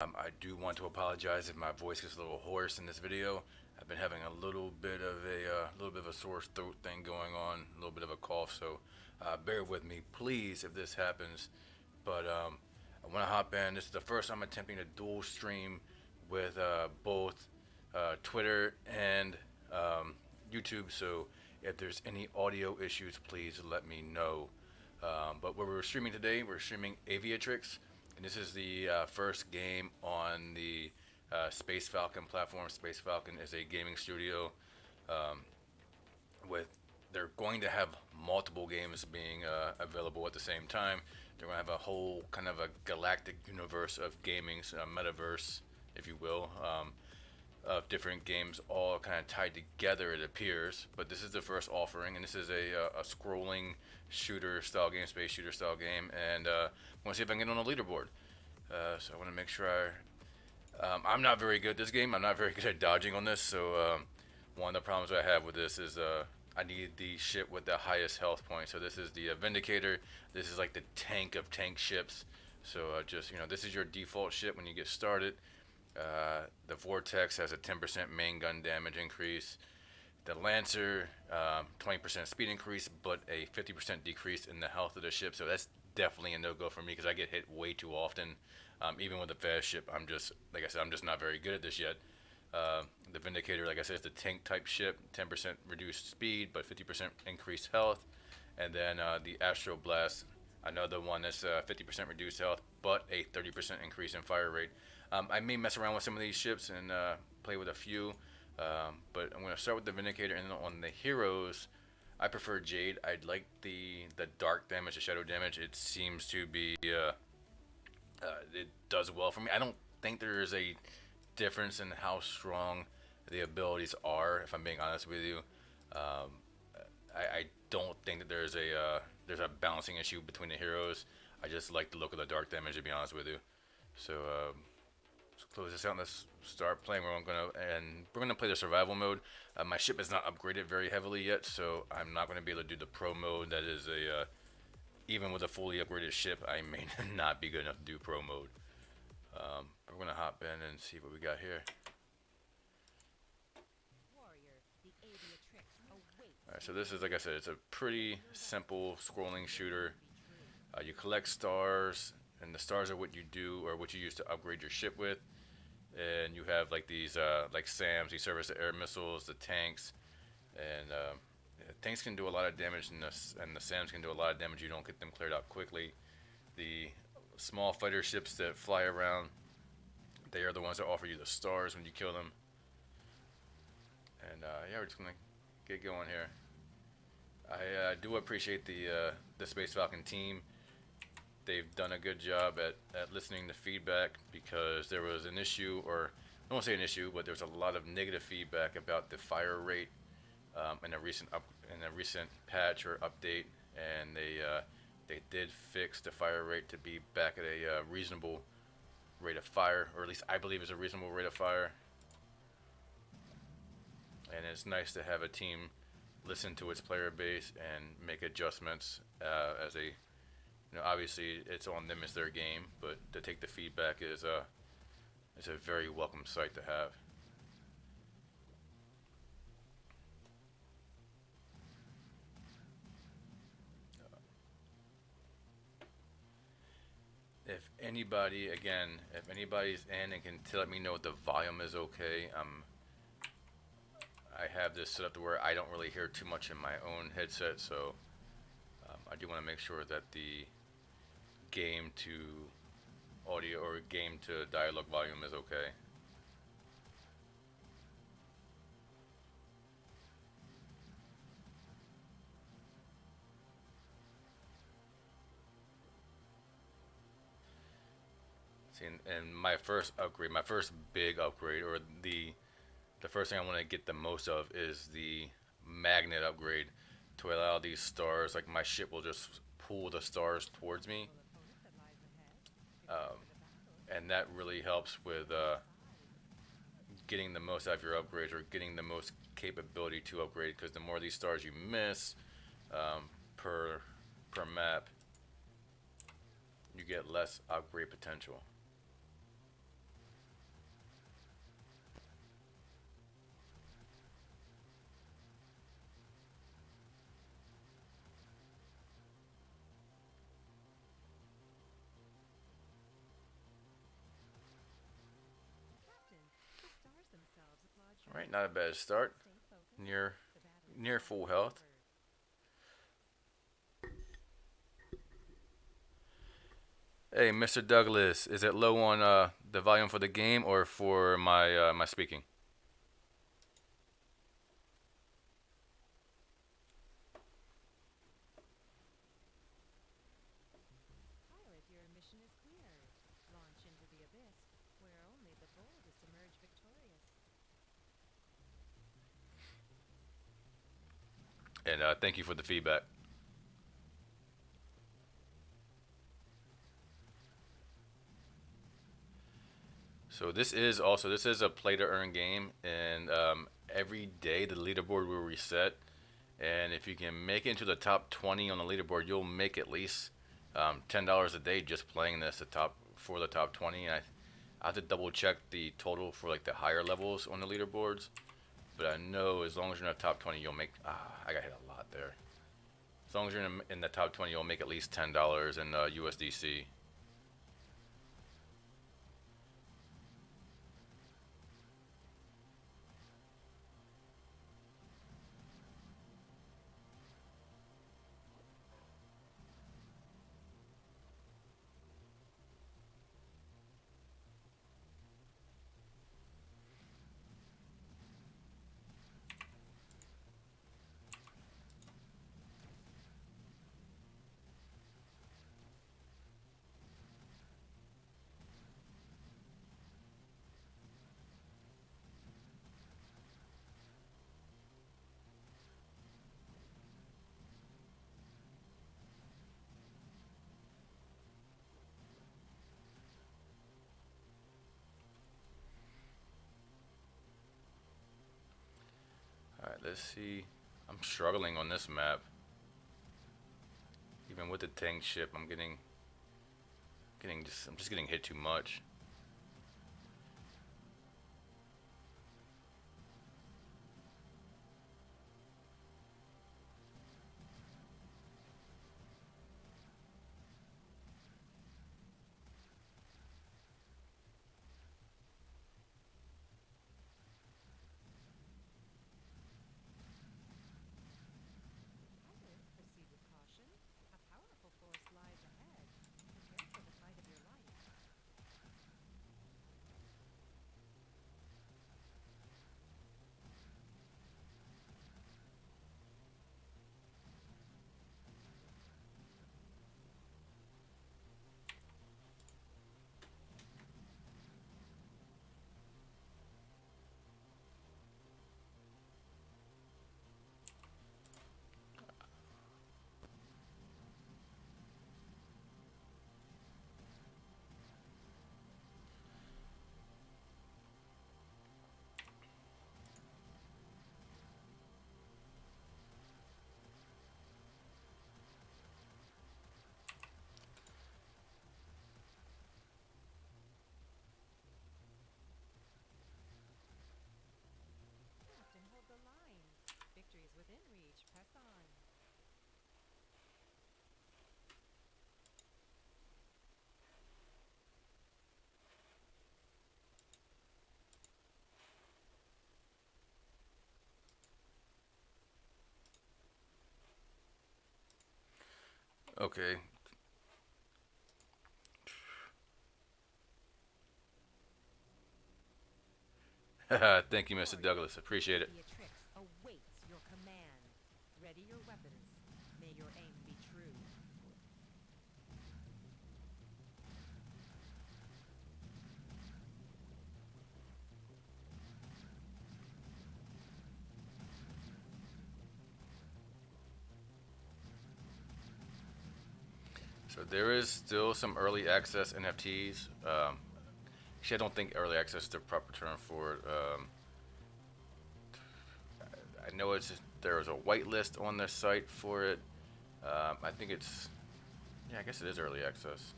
I do want to apologize if my voice is a little hoarse in this video. I've been having a little bit of a sore throat thing going on, a little bit of a cough, so bear with me, please, if this happens. But I want to hop in. This is the first time attempting a dual stream with both Twitter and YouTube. So if there's any audio issues, please let me know. But what we're streaming today, we're streaming Aviatrix, and this is the first game on the Space Falcon platform. Space Falcon is a gaming studio um, with they're going to have multiple games being available at the same time. They're going to have a whole kind of a galactic universe of gaming, metaverse, if you will, of different games all kind of tied together, it appears. But this is the first offering, and this is a scrolling shooter style game, space shooter style game, and I want to see if I can get on a leaderboard. So I want to make sure I'm not very good at this game. I'm not very good at dodging on this, so one of the problems I have with this is I need the ship with the highest health point. So this is the Vindicator. This is like the tank of tank ships. So just, this is your default ship when you get started. The Vortex has a 10% main gun damage increase. The Lancer, 20% speed increase, but a 50% decrease in the health of the ship. So that's definitely a no-go for me because I get hit way too often. Even with a fast ship, like I said, I'm just not very good at this yet. The Vindicator, like I said, is the tank type ship, 10% reduced speed, but 50% increased health. And then the Astro Blast, another one that's 50% reduced health, but a 30% increase in fire rate. I may mess around with some of these ships and play with a few, but I'm going to start with the Vindicator, and then on the heroes, I prefer Jade. I'd like the dark damage, the shadow damage. It seems to be, it does well for me. I don't think there is a difference in how strong the abilities are, if I'm being honest with you. Um, I don't think that there's a balancing issue between the heroes. I just like the look of the dark damage, to be honest with you. So let's close this out and let's start playing. We're gonna play the survival mode. My ship is not upgraded very heavily yet, so I'm not gonna be able to do the pro mode. That is even with a fully upgraded ship, I may not be good enough to do pro mode. We're gonna hop in and see what we got here. Alright, so this is, like I said, it's a pretty simple scrolling shooter. You collect stars, and the stars are what you do or what you use to upgrade your ship with. And you have like these like SAMs. You service the air missiles, the tanks, and tanks can do a lot of damage, and the SAMs can do a lot of damage. You don't get them cleared out quickly. The small fighter ships that fly around, they are the ones that offer you the stars when you kill them. And yeah, we're just gonna get going here. I do appreciate the Space Falcon team. They've done a good job at listening to feedback, because there was an issue, or I won't say an issue, but there's a lot of negative feedback about the fire rate in a recent patch or update, and they did fix the fire rate to be back at a reasonable rate of fire, or at least I believe is a reasonable rate of fire. And it's nice to have a team listen to its player base and make adjustments as a, obviously it's on them, as their game, but to take the feedback is a very welcome sight to have. If anybody's in and can let me know if the volume is okay. I have this set up to where I don't really hear too much in my own headset, so I do want to make sure that the game to audio or game to dialogue volume is okay. See, and my first upgrade, my first big upgrade, or the first thing I want to get the most of is the magnet upgrade, to allow these stars, like my ship will just pull the stars towards me, um, and that really helps with getting the most out of your upgrades, or getting the most capability to upgrade, because the more of these stars you miss um, per map, you get less upgrade potential. All right, not a bad start. Near full health. Hey, Mr. Douglas, is it low on the volume for the game or for my speaking? And thank you for the feedback. So this is a play to earn game, and every day the leaderboard will reset. And if you can make it into the top 20 on the leaderboard, you'll make at least $10 a day just playing this. The top 20. And I have to double check the total for like the higher levels on the leaderboards. But I know as long as you're in the top 20, you'll make. I got hit a lot there. As long as you're in the top 20, you'll make at least $10 in USDC. All right, let's see. I'm struggling on this map. Even with the tank ship, I'm just getting hit too much. Okay. Thank you, Mr. Douglas. Appreciate it. Aviatrix awaits your command. Ready your weapons. May your aim be true. So there is still some early access NFTs. Actually, I don't think early access is the proper term for it. I know there is a whitelist on the site for it. I think it's yeah, I guess it is early access.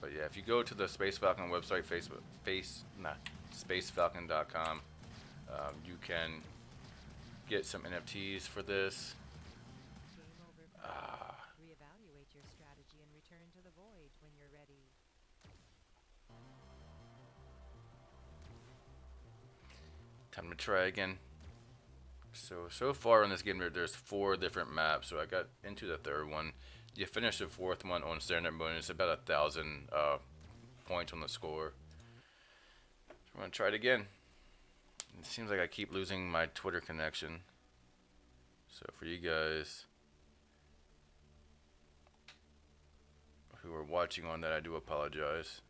But yeah, if you go to the Space Falcon website, spacefalcon.com, you can get some NFTs for this. Game over, friend. Uh, Reevaluate your strategy and return to the void when you're ready. Time to try again. So far in this game, there's 4 different maps. So I got into the 3rd one. You finish the 4th one on standard mode, and it's about 1,000 points on the score. So I'm gonna try it again. It seems like I keep losing my Twitter connection. So for you guys who are watching on that, I do apologize.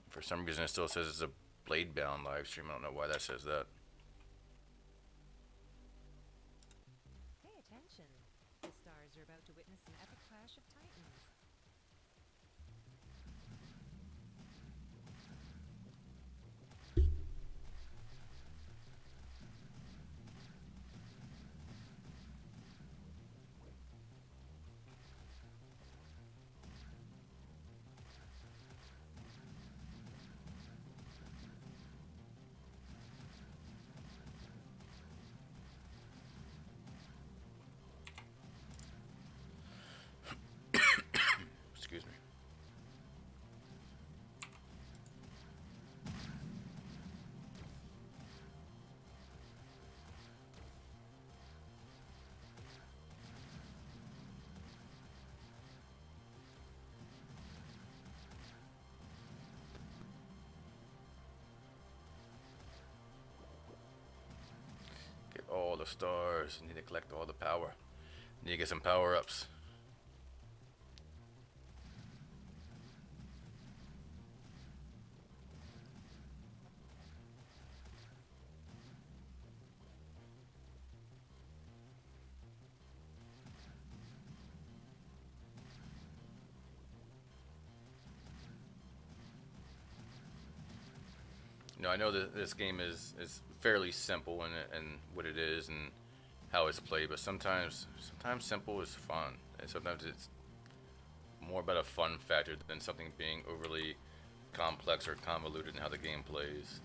For some reason, it still says it's a Blade-bound live stream. I don't know why that says that. Pay attention. The stars are about to witness an epic clash of titans. Excuse me. Get all the stars. Need to collect all the power. Need to get some power-ups. You know, I know that this game is fairly simple in what it is and how it's played, but sometimes simple is fun, and sometimes it's more about a fun factor than something being overly complex or convoluted in how the game plays.